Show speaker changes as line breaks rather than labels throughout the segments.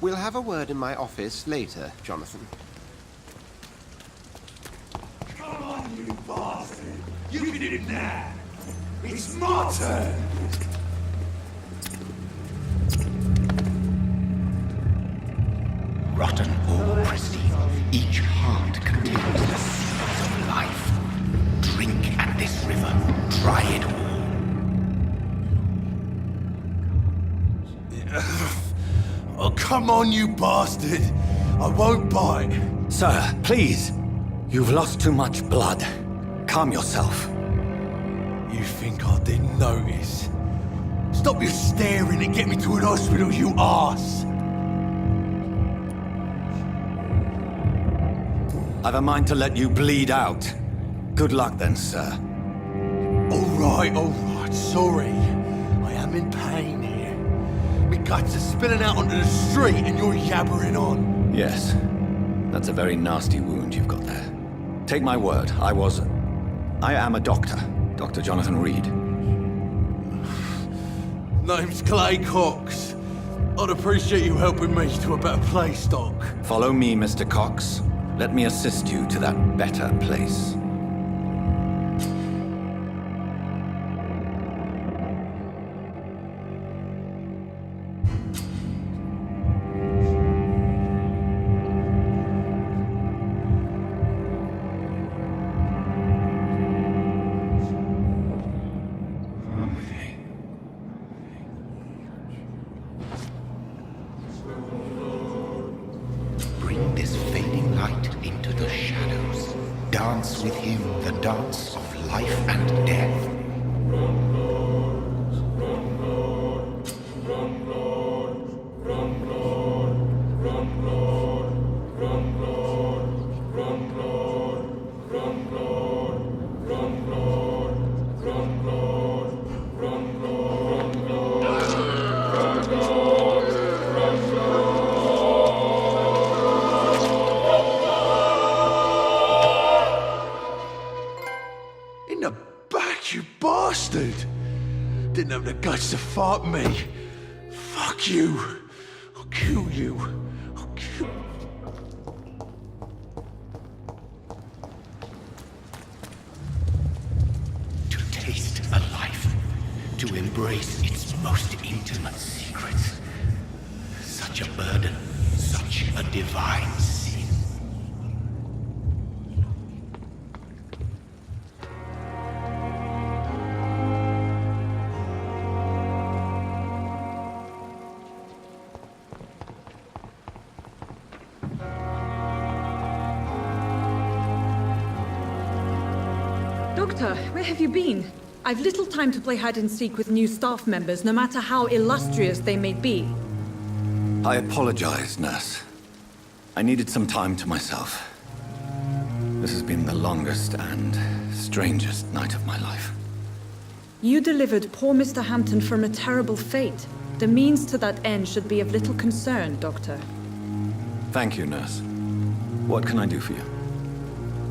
We'll have a word in my office later, Jonathan.
Come on, you bastard! You get in there! It's my turn!
Rotten ore, Christine. Each heart contains the seeds of life. Drink at this river. Try it all.
Oh, come on, you bastard! I won't bite!
Sir, please. You've lost too much blood. Calm yourself.
You think I didn't notice? Stop your staring and get me to an hospital, you arse!
I've a mind to let you bleed out. Good luck then, sir.
Alright, sorry. I am in pain here. My guts are spilling out onto the street and you're yabbering on.
Yes. That's a very nasty wound you've got there. Take my word, I am a doctor. Dr. Jonathan Reed.
Name's Clay Cox. I'd appreciate you helping me to a better place, Doc.
Follow me, Mr. Cox. Let me assist you to that better place.
Bring this fading light into the shadows. Dance with him the dance of life and death.
In the back, you bastard! Didn't have the guts to fight me. Fuck you. I'll kill you. I'll kill...
To taste a life. To embrace its most intimate secrets. Such a burden. Such a divine sin.
Doctor, where have you been? I've little time to play hide and seek with new staff members, no matter how illustrious they may be.
I apologize, nurse. I needed some time to myself. This has been the longest and strangest night of my life.
You delivered poor Mr. Hampton from a terrible fate. The means to that end should be of little concern, Doctor.
Thank you, nurse. What can I do for you?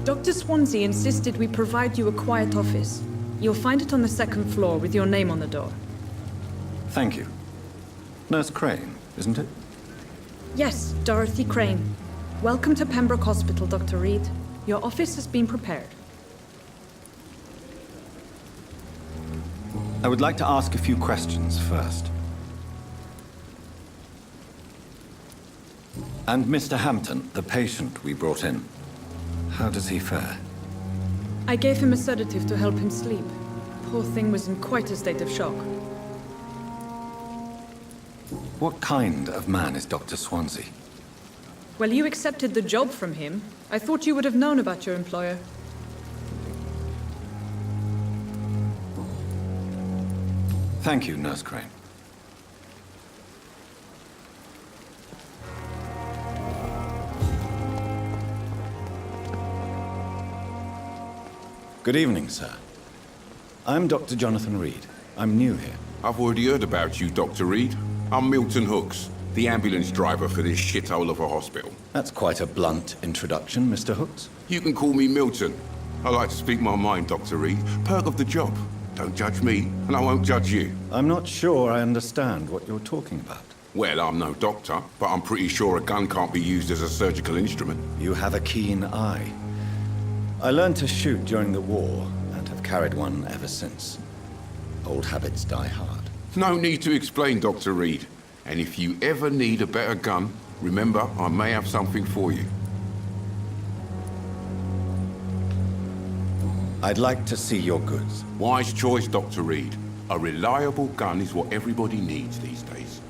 Dr. Swansea insisted we provide you a quiet office. You'll find it on the second floor with your name on the door.
Thank you. Nurse Crane, isn't it?
Yes, Dorothy Crane. Welcome to Pembroke Hospital, Dr. Reed. Your office has been prepared.
I would like to ask a few questions first. And Mr. Hampton, the patient we brought in, how does he fare?
I gave him a sedative to help him sleep. Poor thing was in quite a state of shock.
What kind of man is Dr. Swansea?
Well, you accepted the job from him. I thought you would have known about your employer.
Thank you, Nurse Crane. Good evening, sir. I'm Dr. Jonathan Reed. I'm new here.
I've already heard about you, Dr. Reed. I'm Milton Hooks, the ambulance driver for this shithole of a hospital.
That's quite a blunt introduction, Mr. Hooks.
You can call me Milton. I like to speak my mind, Dr. Reed. Perk of the job. Don't judge me, and I won't judge you.
I'm not sure I understand what you're talking about.
Well, I'm no doctor, but I'm pretty sure a gun can't be used as a surgical instrument.
You have a keen eye. I learned to shoot during the war, and have carried one ever since. Old habits die hard.
No need to explain, Dr. Reed. And if you ever need a better gun, remember, I may have something for you.
I'd like to see your goods.
Wise choice, Dr. Reed. A reliable gun is what everybody needs these days.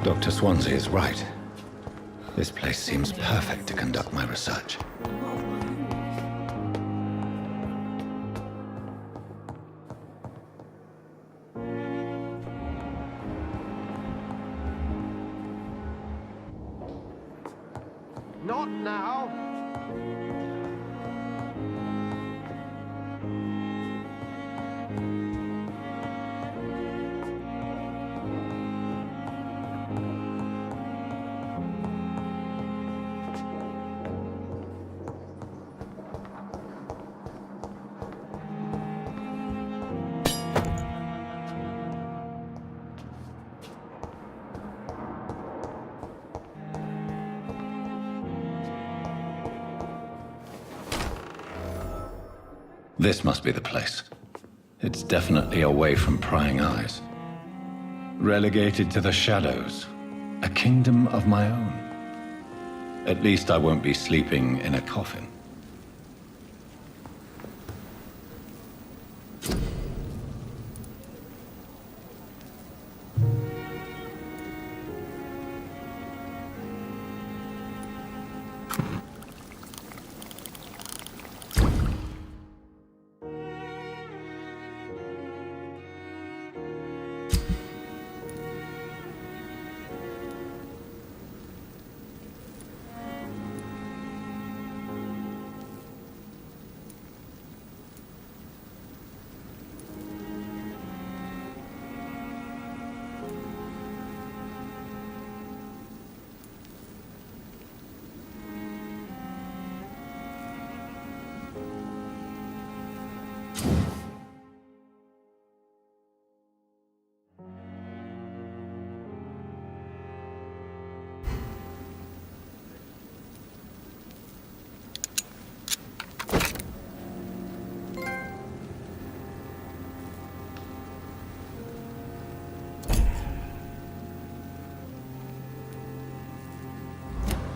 Dr. Swansea is right. This place seems perfect to conduct my research.
Not now.
This must be the place. It's definitely away from prying eyes. Relegated to the shadows. A kingdom of my own. At least I won't be sleeping in a coffin.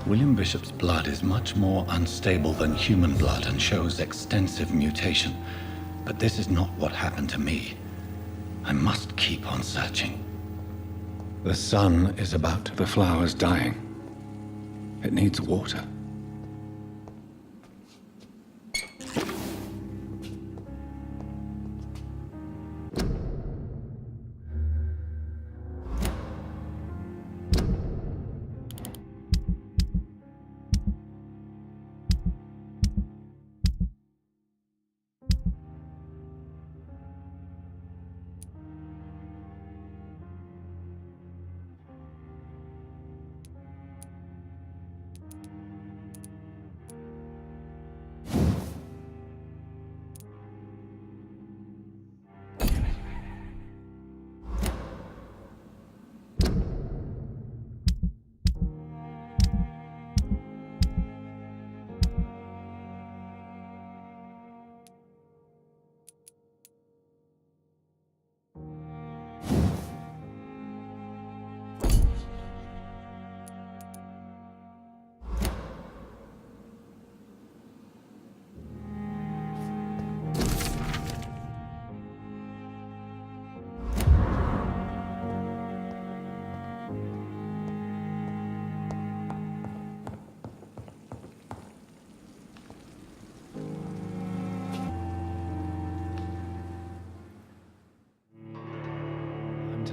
William Bishop's blood is much more unstable than human blood and shows extensive mutation. But this is not what happened to me. I must keep on searching. The sun is about the flowers dying. It needs water.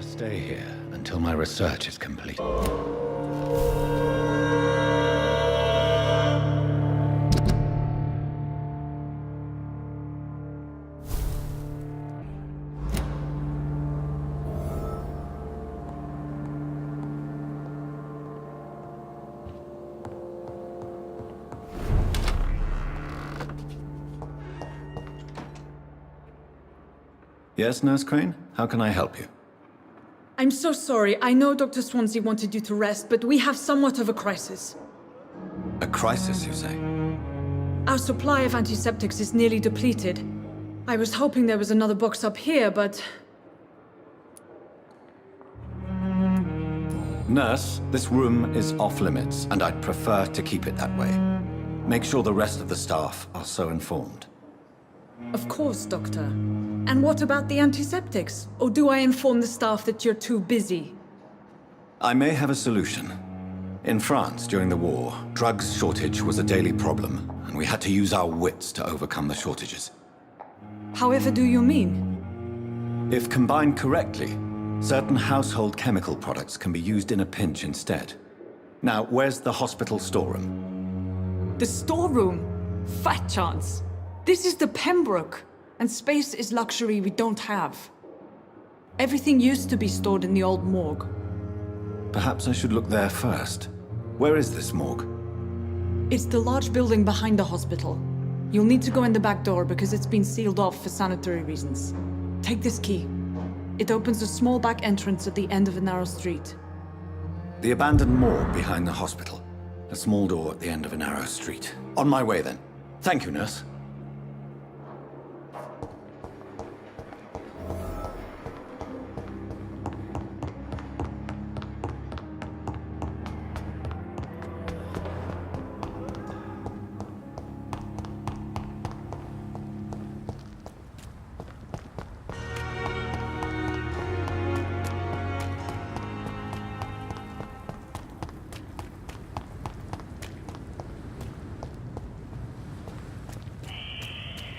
Stay here until my research is complete. Yes, Nurse Crane? How can I help you?
I'm so sorry. I know Dr. Swansea wanted you to rest, but we have somewhat of a crisis.
A crisis, you say?
Our supply of antiseptics is nearly depleted. I was hoping there was another box up here, but...
Nurse, this room is off limits, and I'd prefer to keep it that way. Make sure the rest of the staff are so informed.
Of course, Doctor. And what about the antiseptics? Or do I inform the staff that you're too busy?
I may have a solution. In France, during the war, drugs shortage was a daily problem, and we had to use our wits to overcome the shortages.
However do you mean?
If combined correctly, certain household chemical products can be used in a pinch instead. Now, where's the hospital storeroom?
The storeroom? Fat chance. This is the Pembroke, and space is luxury we don't have. Everything used to be stored in the old morgue.
Perhaps I should look there first. Where is this morgue?
It's the large building behind the hospital. You'll need to go in the back door because it's been sealed off for sanitary reasons. Take this key. It opens a small back entrance at the end of a narrow street.
The abandoned morgue behind the hospital. A small door at the end of a narrow street. On my way then. Thank you, nurse.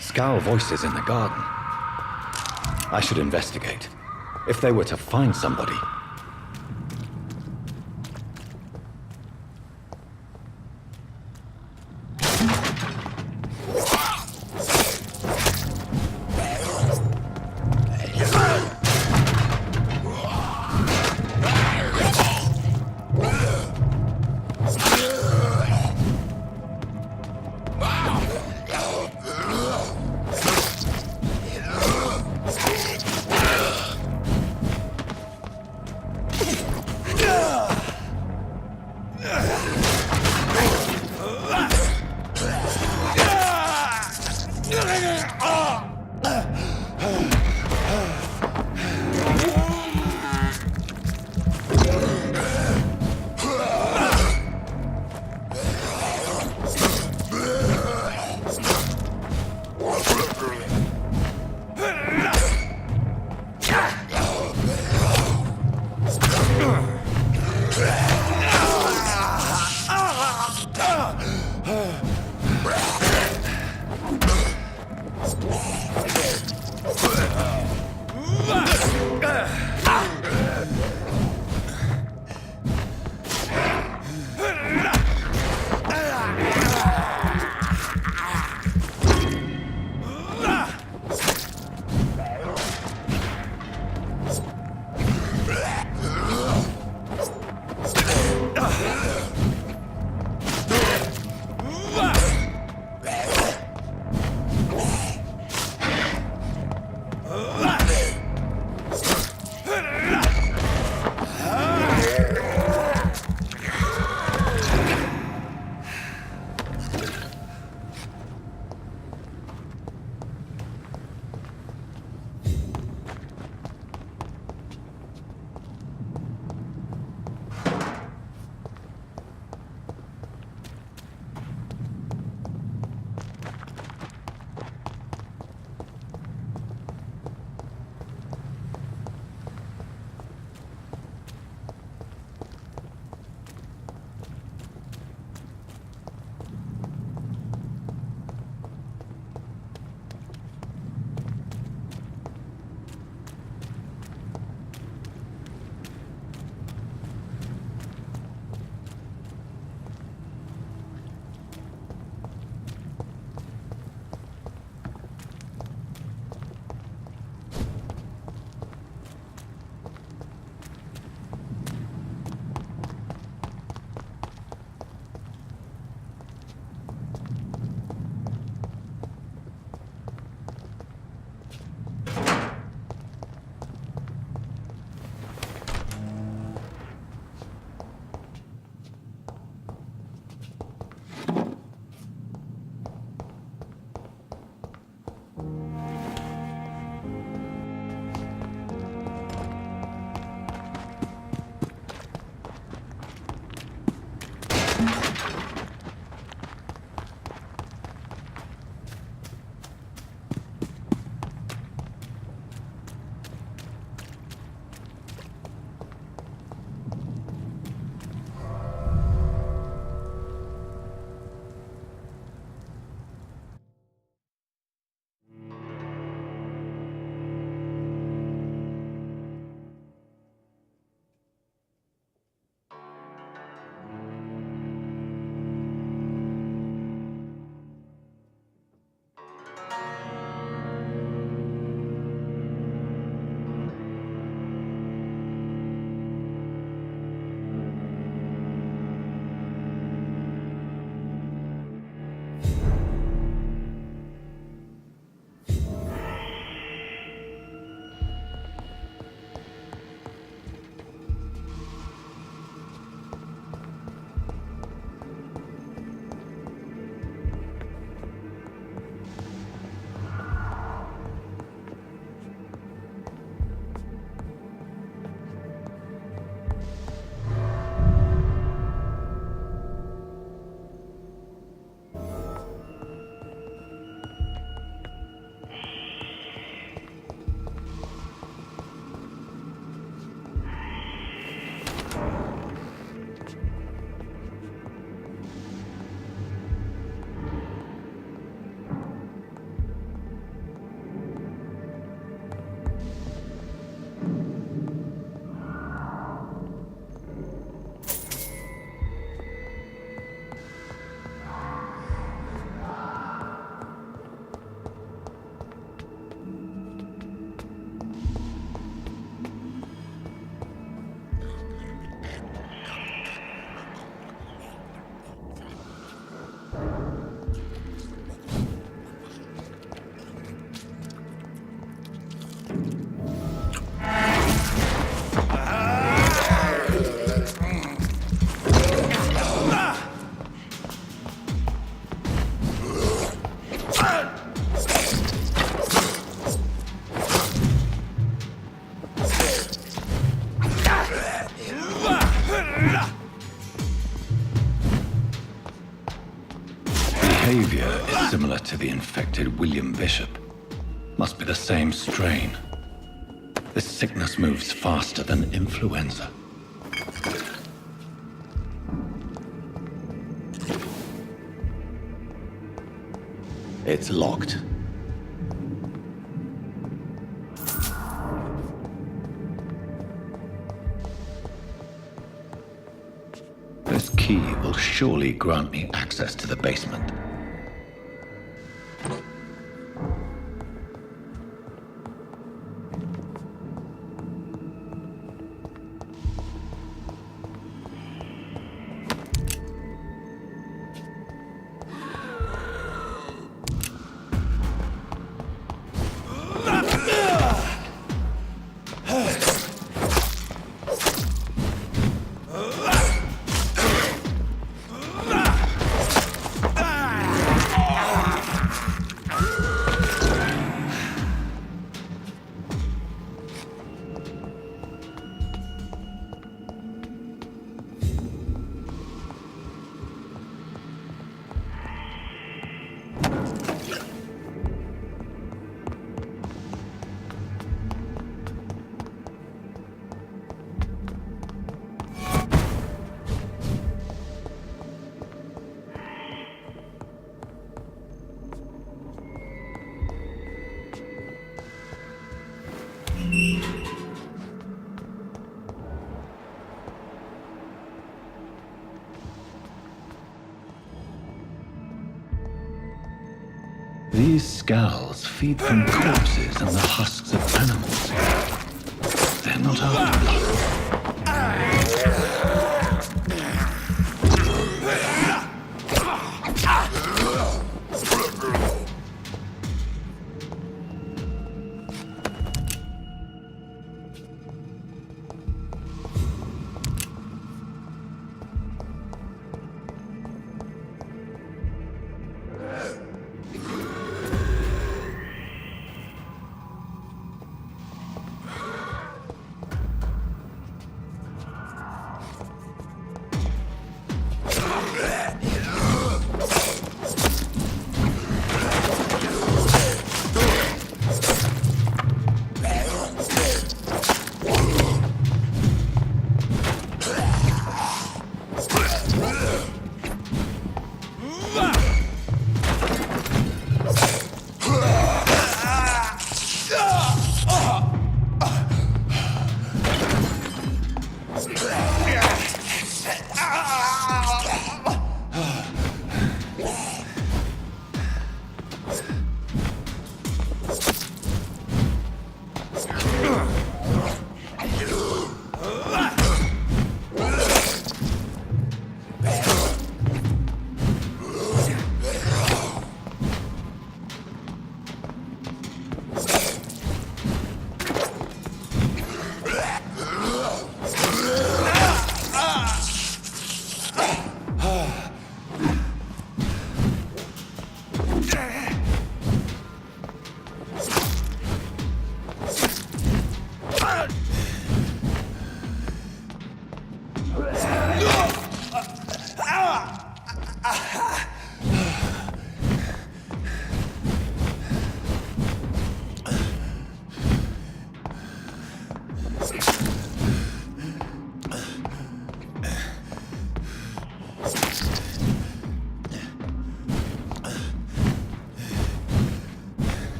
Scowl voices in the garden. I should investigate. If they were to find somebody... Behavior is similar to the infected William Bishop. Must be the same strain. This sickness moves faster than influenza. It's locked. This key will surely grant me access to the basement. These scowls feed from corpses and the husks of animals. They're not after blood.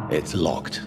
It's locked.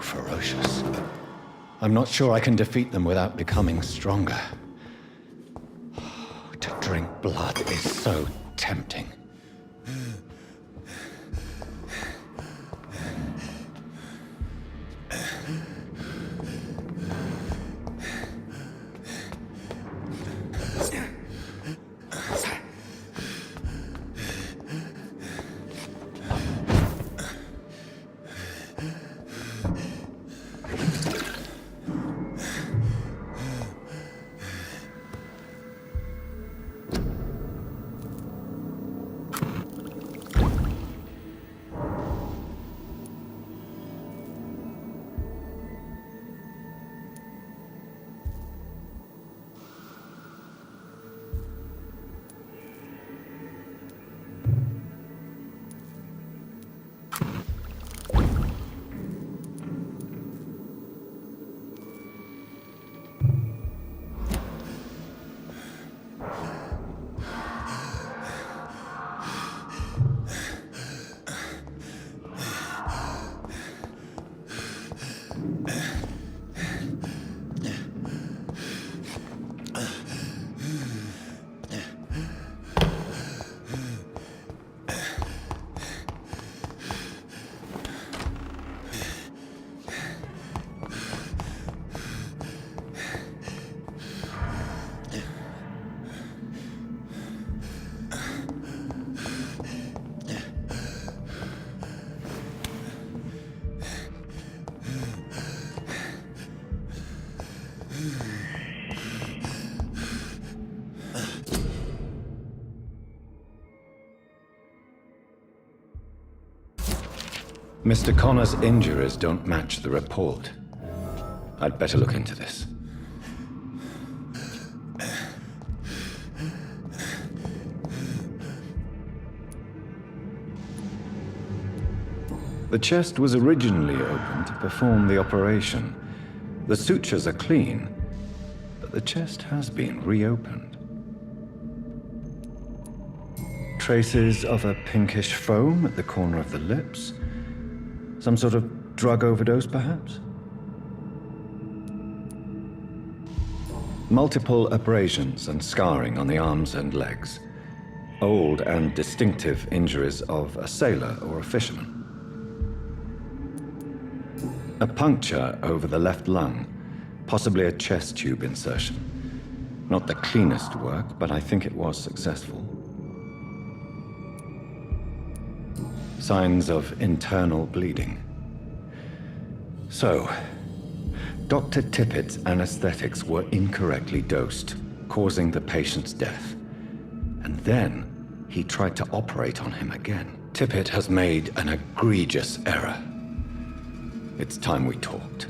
Ferocious. I'm not sure I can defeat them without becoming stronger. To drink blood is so tempting. Mr. Connor's injuries don't match the report. I'd better look into this. The chest was originally opened to perform the operation. The sutures are clean, but the chest has been reopened. Traces of a pinkish foam at the corner of the lips. Some sort of drug overdose, perhaps? Multiple abrasions and scarring on the arms and legs. Old and distinctive injuries of a sailor or a fisherman. A puncture over the left lung, possibly a chest tube insertion. Not the cleanest work, but I think it was successful. Signs of internal bleeding. So, Dr. Tippett's anesthetics were incorrectly dosed, causing the patient's death. And then he tried to operate on him again. Tippett has made an egregious error. It's time we talked.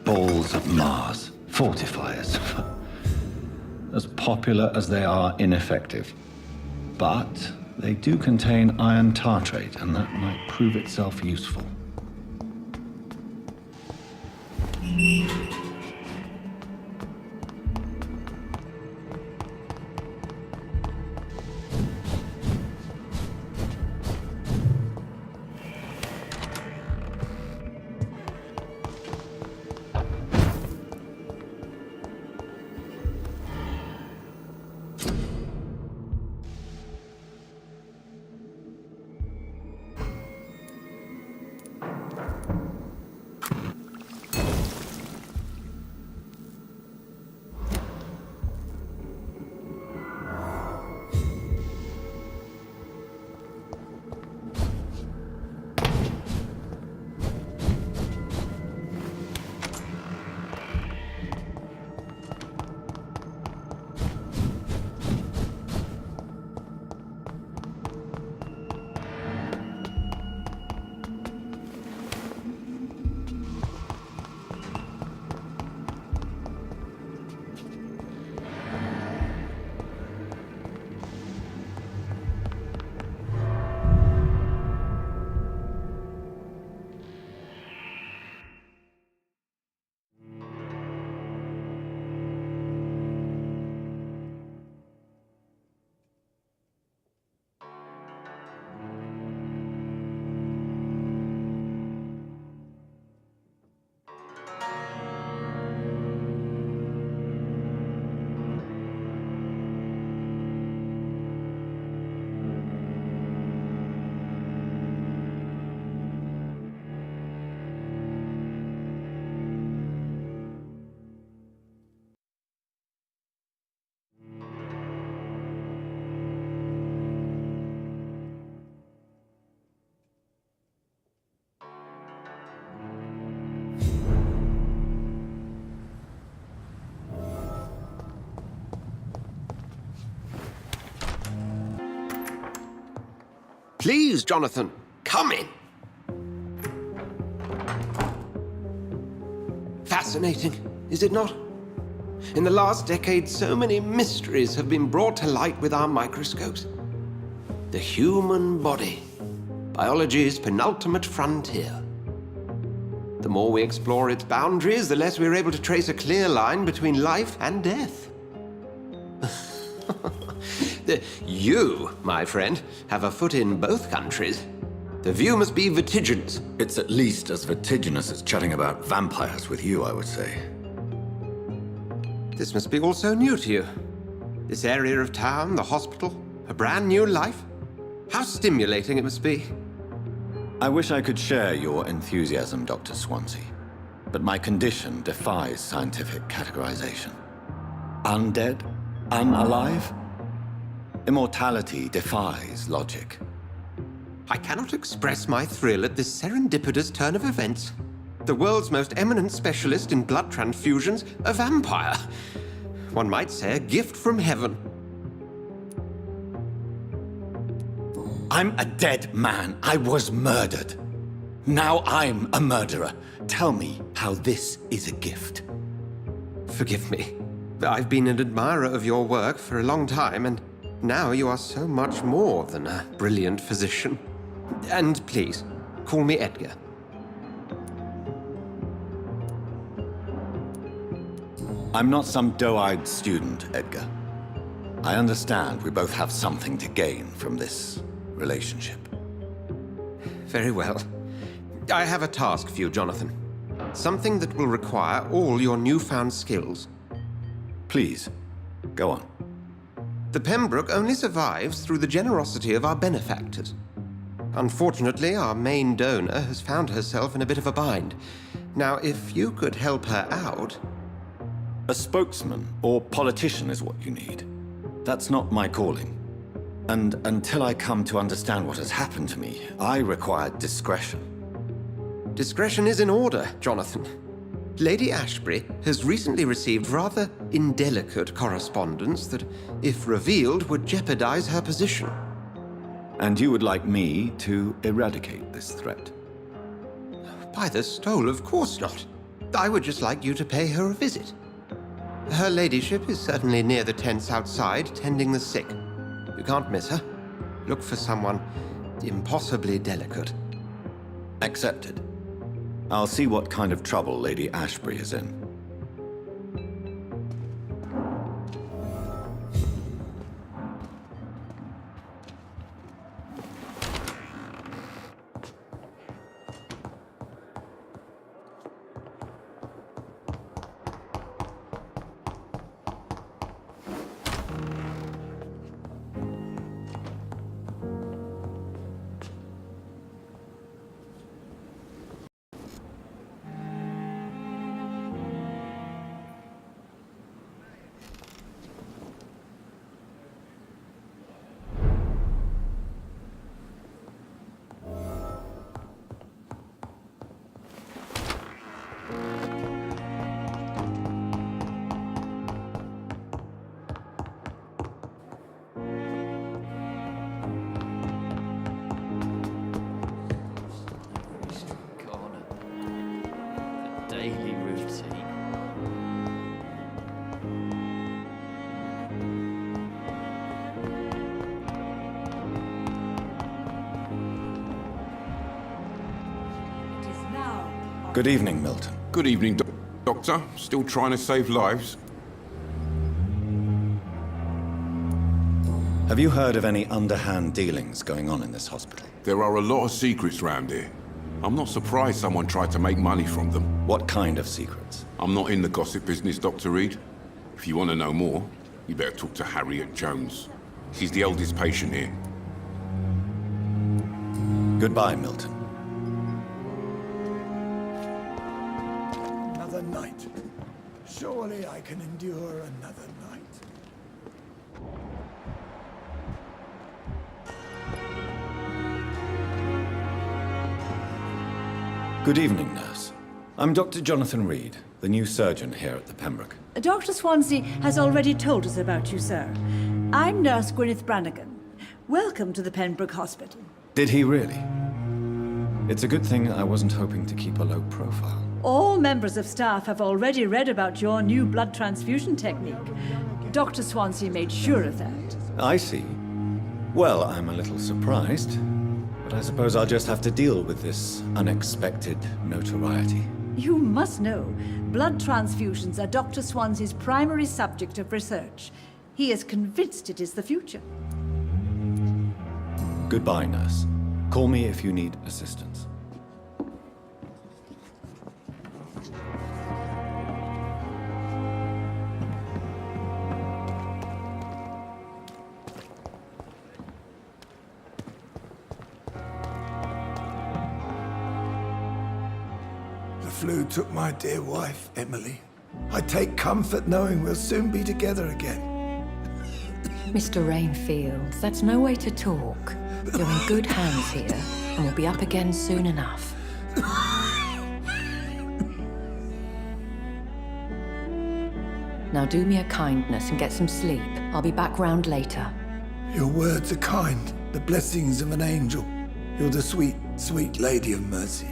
Balls of Mars, fortifiers. As popular as they are ineffective. But they do contain iron tartrate, and that might prove itself useful.
Please, Jonathan, come in. Fascinating, is it not? In the last decade, so many mysteries have been brought to light with our microscopes. The human body, biology's penultimate frontier. The more we explore its boundaries, the less we're able to trace a clear line between life and death. You, my friend, have a foot in both countries. The view must be vertiginous.
It's at least as vertiginous as chatting about vampires with you, I would say.
This must be all so new to you. This area of town, the hospital, a brand new life. How stimulating it must be.
I wish I could share your enthusiasm, Dr. Swansea, but my condition defies scientific categorization. Undead? Unalive? Immortality defies logic.
I cannot express my thrill at this serendipitous turn of events. The world's most eminent specialist in blood transfusions, a vampire. One might say a gift from heaven.
I'm a dead man. I was murdered. Now I'm a murderer. Tell me how this is a gift.
Forgive me. I've been an admirer of your work for a long time, and now you are so much more than a brilliant physician. And please, call me Edgar.
I'm not some doe-eyed student, Edgar. I understand we both have something to gain from this relationship.
Very well. I have a task for you, Jonathan. Something that will require all your newfound skills.
Please, go on.
The Pembroke only survives through the generosity of our benefactors. Unfortunately, our main donor has found herself in a bit of a bind. Now, if you could help her out...
A spokesman or politician is what you need. That's not my calling. And until I come to understand what has happened to me, I require discretion.
Discretion is in order, Jonathan. Lady Ashbury has recently received rather indelicate correspondence that, if revealed, would jeopardize her position.
And you would like me to eradicate this threat?
By the stole, of course not. I would just like you to pay her a visit. Her ladyship is certainly near the tents outside, tending the sick. You can't miss her. Look for someone impossibly delicate.
Accepted. I'll see what kind of trouble Lady Ashbury is in.
Daily routine.
It is now.
Good evening, Milton.
Good evening, Doctor. Still trying to save lives?
Have you heard of any underhand dealings going on in this hospital?
There are a lot of secrets round here. I'm not surprised someone tried to make money from them.
What kind of secrets?
I'm not in the gossip business, Dr. Reed. If you want to know more, you better talk to Harriet Jones. She's the oldest patient here.
Goodbye, Milton.
Another night. Surely I can endure another night.
Good evening, nurse. I'm Dr. Jonathan Reed, the new surgeon here at the Pembroke.
Dr. Swansea has already told us about you, sir. I'm Nurse Gwyneth Brannigan. Welcome to the Pembroke Hospital.
Did he really? It's a good thing I wasn't hoping to keep a low profile.
All members of staff have already read about your new blood transfusion technique. Dr. Swansea made sure of that.
I see. Well, I'm a little surprised, but I suppose I'll just have to deal with this unexpected notoriety.
You must know, blood transfusions are Dr. Swansea's primary subject of research. He is convinced it is the future.
Goodbye, nurse. Call me if you need assistance.
The flu took my dear wife, Emily. I take comfort knowing we'll soon be together again.
Mr. Rainfield, that's no way to talk. You're in good hands here, and we'll be up again soon enough. Now do me a kindness and get some sleep. I'll be back round later.
Your words are kind, the blessings of an angel. You're the sweet, sweet Lady of Mercy.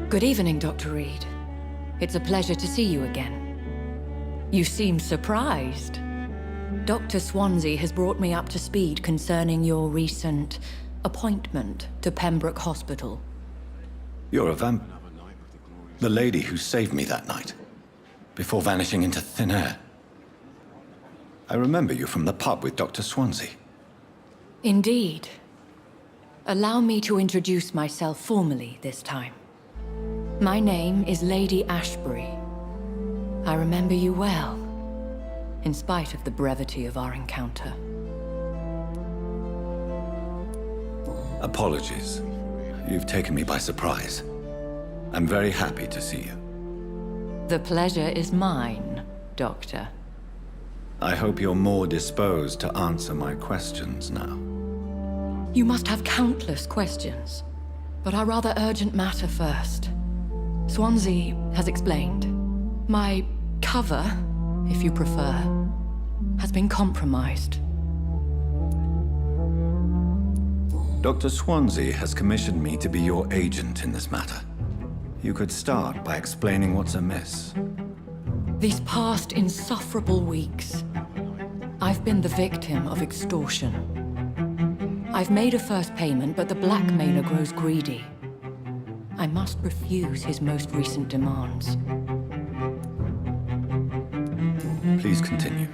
Good evening, Dr. Reed. It's a pleasure to see you again. You seem surprised. Dr. Swansea has brought me up to speed concerning your recent appointment to Pembroke Hospital.
You're a vamp... The lady who saved me that night, before vanishing into thin air. I remember you from the pub with Dr. Swansea.
Indeed. Allow me to introduce myself formally this time. My name is Lady Ashbury. I remember you well, in spite of the brevity of our encounter.
Apologies. You've taken me by surprise. I'm very happy to see you.
The pleasure is mine, Doctor.
I hope you're more disposed to answer my questions now.
You must have countless questions, but our rather urgent matter first. Swansea has explained. My cover, if you prefer, has been compromised.
Dr. Swansea has commissioned me to be your agent in this matter. You could start by explaining what's amiss.
These past insufferable weeks, I've been the victim of extortion. I've made a first payment, but the blackmailer grows greedy. I must refuse his most recent demands.
Please continue.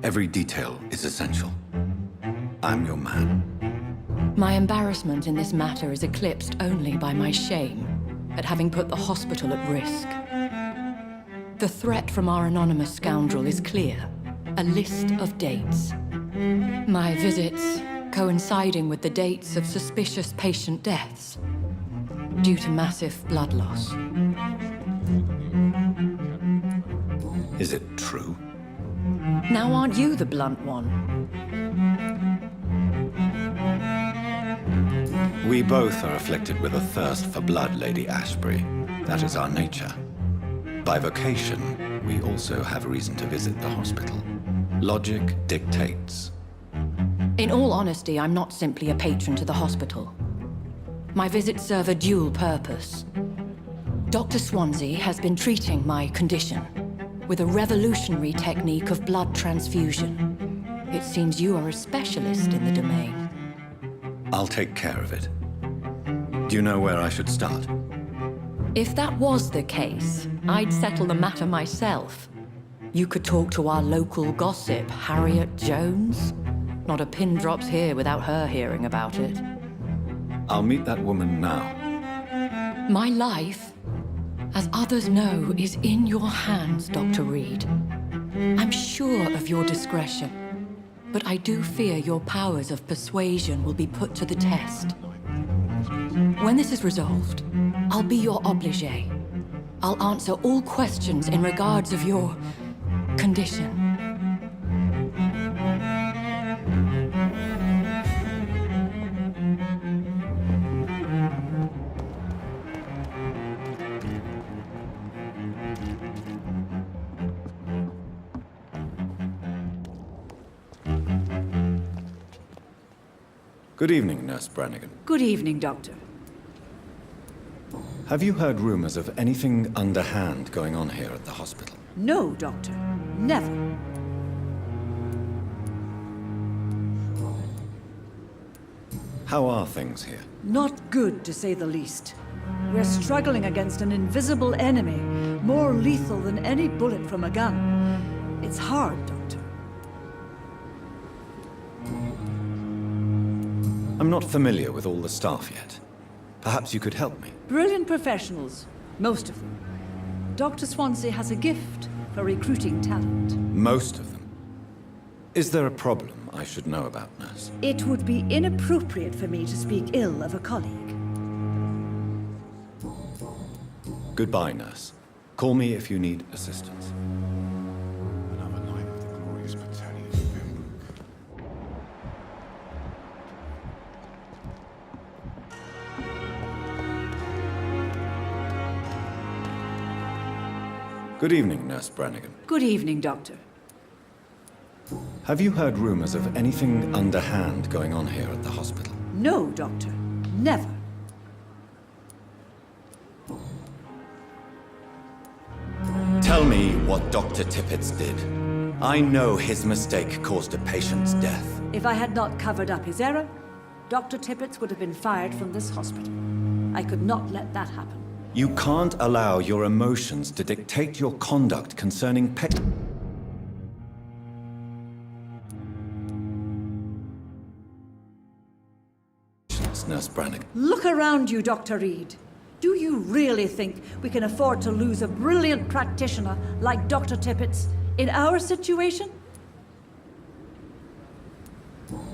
Every detail is essential. I'm your man.
My embarrassment in this matter is eclipsed only by my shame at having put the hospital at risk. The threat from our anonymous scoundrel is clear. A list of dates. My visits coinciding with the dates of suspicious patient deaths due to massive blood loss.
Is it true?
Now aren't you the blunt one?
We both are afflicted with a thirst for blood, Lady Ashbury. That is our nature. By vocation, we also have reason to visit the hospital. Logic dictates.
In all honesty, I'm not simply a patron to the hospital. My visits serve a dual purpose. Dr. Swansea has been treating my condition with a revolutionary technique of blood transfusion. It seems you are a specialist in the domain.
I'll take care of it. Do you know where I should start?
If that was the case, I'd settle the matter myself. You could talk to our local gossip, Harriet Jones. Not a pin drops here without her hearing about it.
I'll meet that woman now.
My life, as others know, is in your hands, Dr. Reed. I'm sure of your discretion, but I do fear your powers of persuasion will be put to the test. When this is resolved, I'll be your obligé. I'll answer all questions in regards of your condition.
Good evening, Nurse Brannigan.
Good evening, Doctor.
Have you heard rumors of anything underhand going on here at the hospital?
No, Doctor. Never.
How are things here?
Not good, to say the least. We're struggling against an invisible enemy, more lethal than any bullet from a gun. It's hard, Doctor.
I'm not familiar with all the staff yet. Perhaps you could help me.
Brilliant professionals, most of them. Dr. Swansea has a gift for recruiting talent.
Most of them. Is there a problem I should know about, Nurse?
It would be inappropriate for me to speak ill of a colleague.
Goodbye, Nurse. Call me if you need assistance.
Another night of the glorious battalion of VAMPYR.
Good evening, Nurse Brannigan.
Good evening, Doctor.
Have you heard rumors of anything underhand going on here at the hospital?
No, Doctor. Never.
Tell me what Dr. Tippett did. I know his mistake caused a patient's death.
If I had not covered up his error, Dr. Tippett would have been fired from this hospital. I could not let that happen.
You can't allow your emotions to dictate your conduct concerning Nurse Brannigan.
Look around you, Dr. Reed. Do you really think we can afford to lose a brilliant practitioner like Dr. Tippett in our situation?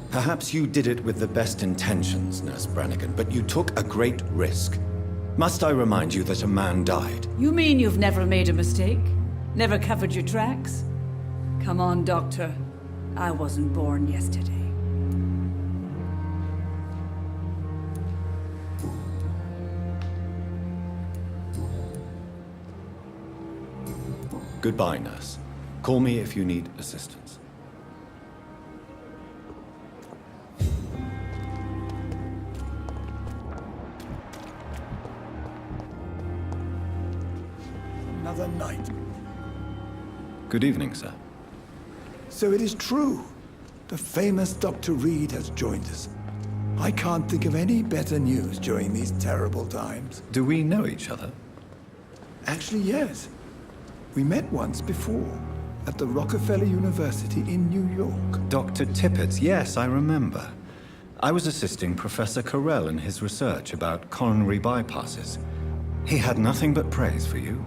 Perhaps you did it with the best intentions, Nurse Brannigan, but you took a great risk. Must I remind you that a man died?
You mean you've never made a mistake? Never covered your tracks? Come on, Doctor. I wasn't born yesterday.
Goodbye, Nurse. Call me if you need assistance.
Another night.
Good evening, sir.
So it is true. The famous Dr. Reed has joined us. I can't think of any better news during these terrible times.
Do we know each other?
Actually, yes. We met once before, at the Rockefeller University in New York.
Dr. Tippett, yes, I remember. I was assisting Professor Carell in his research about coronary bypasses. He had nothing but praise for you.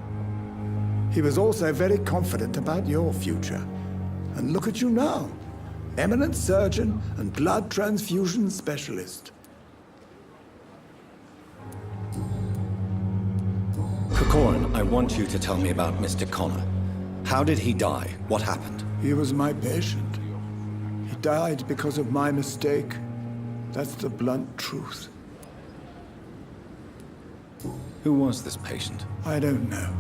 He was also very confident about your future. And look at you now. Eminent surgeon and blood transfusion specialist.
Corcoran, I want you to tell me about Mr. Connor. How did he die? What happened?
He was my patient. He died because of my mistake. That's the blunt truth.
Who was this patient?
I don't know.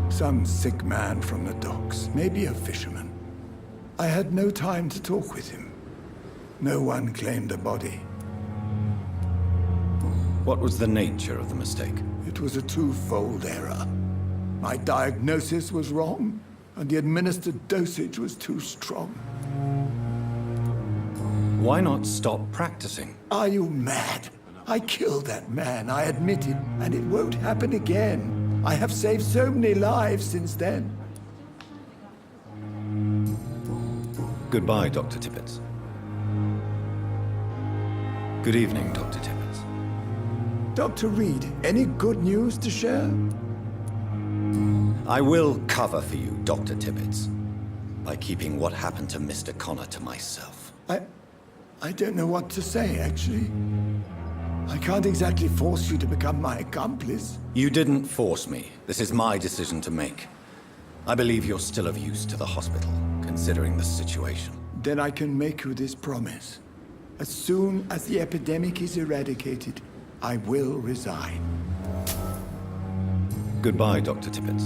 Some sick man from the docks, maybe a fisherman. I had no time to talk with him. No one claimed a body.
What was the nature of the mistake?
It was a twofold error. My diagnosis was wrong, and the administered dosage was too strong.
Why not stop practicing?
Are you mad? I killed that man, I admit it, and it won't happen again. I have saved so many lives since then.
Goodbye, Dr. Tippett. Good evening, Dr. Tippett.
Dr. Reed, any good news to share?
I will cover for you, Dr. Tippett, by keeping what happened to Mr. Connor to myself.
I don't know what to say, actually. I can't exactly force you to become my accomplice.
You didn't force me. This is my decision to make. I believe you're still of use to the hospital, considering the situation.
Then I can make you this promise. As soon as the epidemic is eradicated, I will resign.
Goodbye, Dr. Tippett.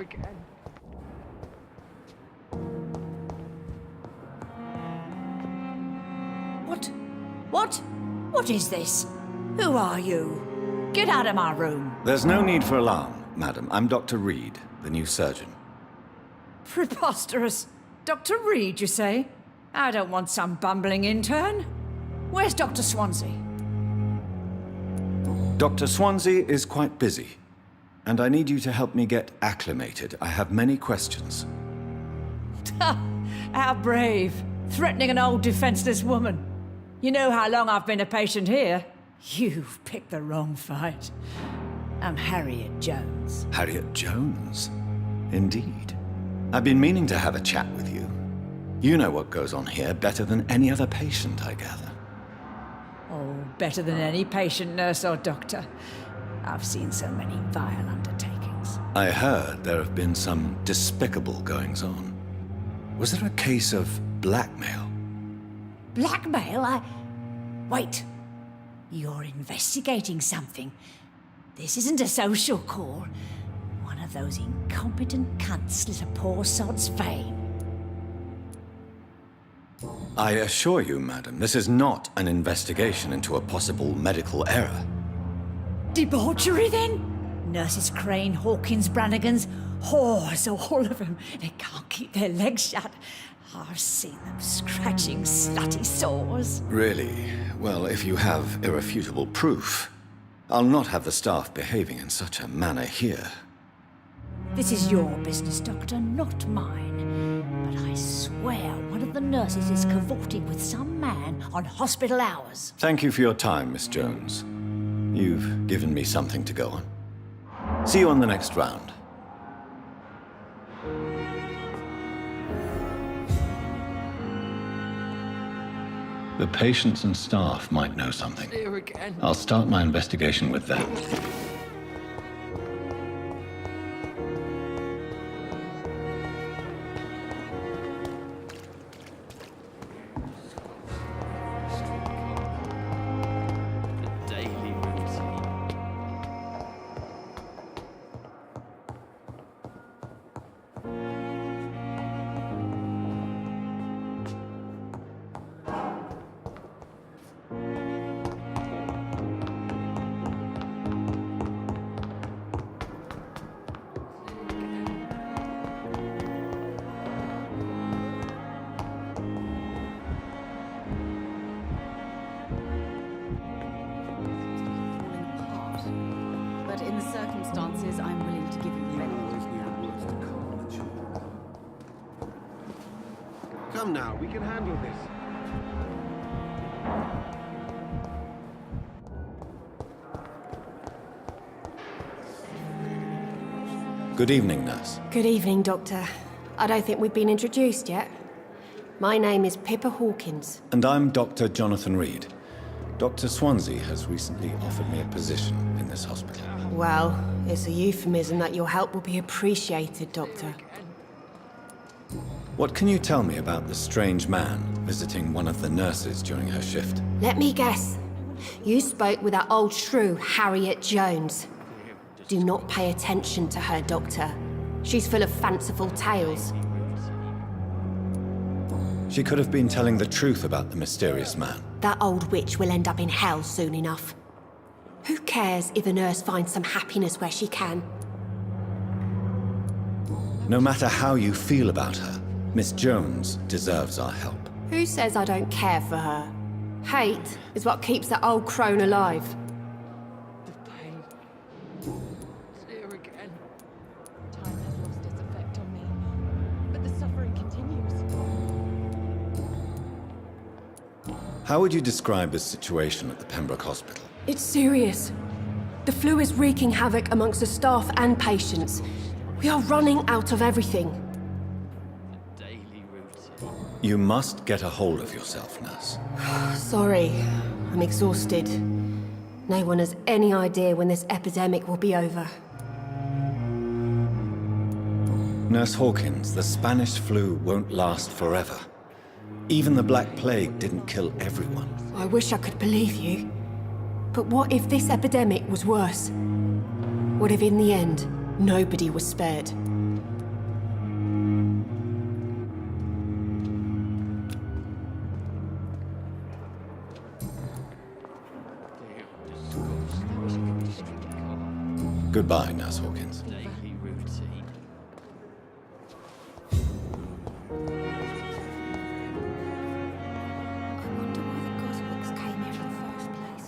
again.
What is this? Who are you? Get out of my room.
There's no need for alarm, madam. I'm Dr. Reed, the new surgeon.
Preposterous. Dr. Reed, you say? I don't want some bumbling intern. Where's Dr. Swansea?
Dr. Swansea is quite busy, and I need you to help me get acclimated. I have many questions.
How brave. Threatening an old defenseless woman. You know how long I've been a patient here? You've picked the wrong fight. I'm Harriet Jones.
Harriet Jones? Indeed. I've been meaning to have a chat with you. You know what goes on here better than any other patient, I gather.
Oh, better than any patient, nurse, or doctor. I've seen so many vile undertakings.
I heard there have been some despicable goings-on. Was there a case of blackmail?
Blackmail? Wait. You're investigating something. This isn't a social call. One of those incompetent cunts slit a poor sod's vein.
I assure you, madam, this is not an investigation into a possible medical error.
Debauchery, then? Nurses Crane, Hawkins, Brannigans, whores, all of them. They can't keep their legs shut. I've seen them scratching slutty sores.
Really? Well, if you have irrefutable proof, I'll not have the staff behaving in such a manner here.
This is your business, Doctor, not mine. But I swear one of the nurses is cavorting with some man on hospital hours.
Thank you for your time, Miss Jones. You've given me something to go on. See you on the next round.
The patients and staff might know something.
Here again.
I'll start my investigation with them.
The daily routine.
But in the circumstances, I'm willing to give you the benefit.
Come now, we can handle this.
Good evening, nurse.
Good evening, Doctor. I don't think we've been introduced yet. My name is Pippa Hawkins.
And I'm Dr. Jonathan Reed. Dr. Swansea has recently offered me a position in this hospital.
Well, it's a euphemism that your help will be appreciated, Doctor.
What can you tell me about the strange man visiting one of the nurses during her shift?
Let me guess. You spoke with that old shrew, Harriet Jones. Do not pay attention to her, Doctor. She's full of fanciful tales.
She could have been telling the truth about the mysterious man.
That old witch will end up in hell soon enough. Who cares if a nurse finds some happiness where she can?
No matter how you feel about her, Miss Jones deserves our help.
Who says I don't care for her? Hate is what keeps that old crone alive.
The pain. It's here again.
Time has lost its effect on me, but the suffering continues.
How would you describe the situation at the Pembroke Hospital?
It's serious. The flu is wreaking havoc amongst the staff and patients. We are running out of everything.
The daily routine.
You must get a hold of yourself, nurse.
Sorry, I'm exhausted. No one has any idea when this epidemic will be over.
Nurse Hawkins, the Spanish flu won't last forever. Even the Black Plague didn't kill everyone.
I wish I could believe you. But what if this epidemic was worse? What if in the end, nobody was spared?
Goodbye, Nurse Hawkins.
Daily routine.
I wonder why the Goswicks came here in the first place.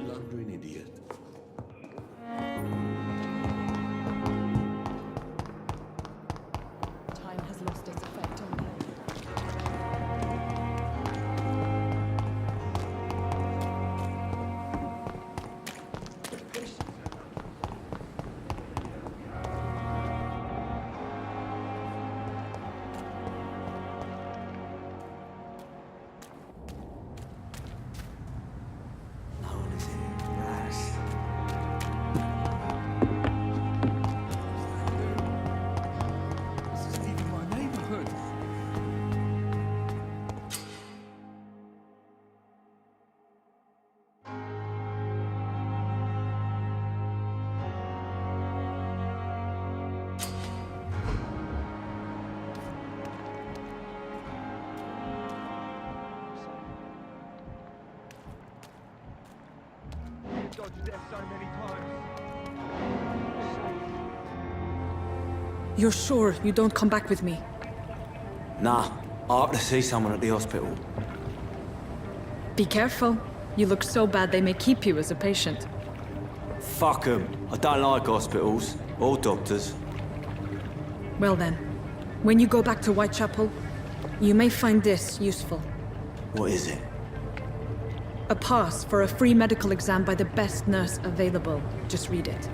Blundering idiot.
Time has lost its effect on me.
No one is here. Raz. This isn't even my neighborhood. Dodged death so many times.
You're sure you don't come back with me?
Nah, I have to see someone at the hospital.
Be careful. You look so bad they may keep you as a patient.
Fuck 'em. I don't like hospitals or doctors.
Well then, when you go back to Whitechapel, you may find this useful.
What is it?
A pass for a free medical exam by the best nurse available. Just read it.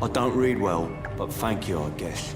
I don't read well, but thank you, I guess.